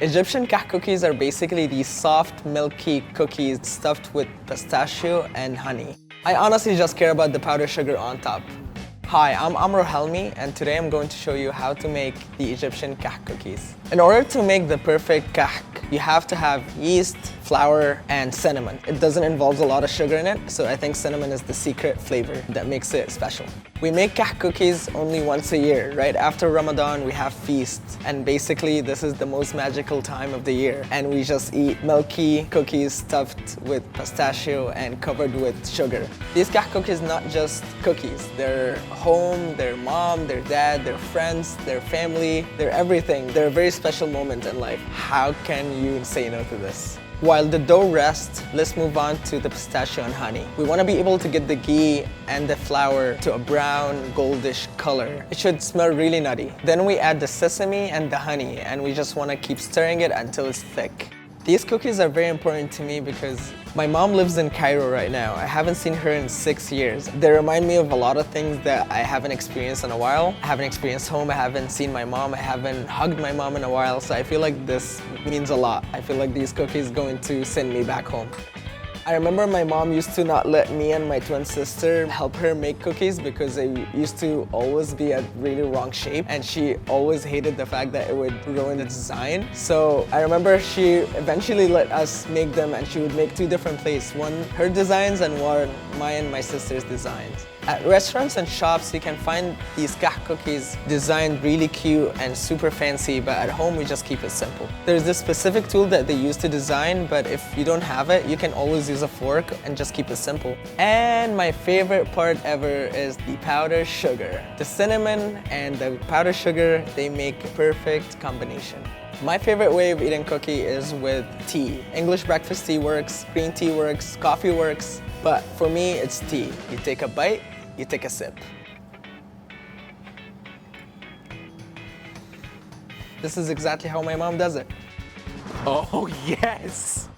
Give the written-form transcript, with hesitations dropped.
Egyptian Kahk cookies are basically these soft, milky cookies stuffed with pistachio and honey. I honestly just care about the powdered sugar on top. Hi, I'm Amro Helmi, and today I'm going to show you how to make the Egyptian Kahk cookies. In order to make the perfect kahk, you have to have yeast, flour, and cinnamon. It doesn't involve a lot of sugar in it, so I think cinnamon is the secret flavor that makes it special. We make kahk cookies only once a year. Right after Ramadan, we have feast, and basically this is the most magical time of the year, and we just eat milky cookies stuffed with pistachio and covered with sugar. These kahk cookies not just cookies. They're home, their mom, their dad, their friends, their family, they're everything. They're a very special moment in life. How can you say no to this? While the dough rests, let's move on to the pistachio and honey. We want to be able to get the ghee and the flour to a brown, goldish color. It should smell really nutty. Then we add the sesame and the honey, and we just want to keep stirring it until it's thick. These cookies are very important to me because my mom lives in Cairo right now. I haven't seen her in 6 years. They remind me of a lot of things that I haven't experienced in a while. I haven't experienced home, I haven't seen my mom, I haven't hugged my mom in a while, so I feel like this means a lot. I feel like these cookies are going to send me back home. I remember my mom used to not let me and my twin sister help her make cookies because they used to always be a really wrong shape, and she always hated the fact that it would ruin the design. So I remember she eventually let us make them, and she would make 2 different plates, one her designs and one mine and my sister's designs. At restaurants and shops, you can find these kahk cookies designed really cute and super fancy, but at home we just keep it simple. There's this specific tool that they use to design, but if you don't have it, you can always use a fork and just keep it simple. And my favorite part ever is the powdered sugar. The cinnamon and the powdered sugar, they make a perfect combination. My favorite way of eating cookie is with tea. English breakfast tea works, green tea works, coffee works, but for me it's tea. You take a bite, you take a sip. This is exactly how my mom does it. Oh, yes!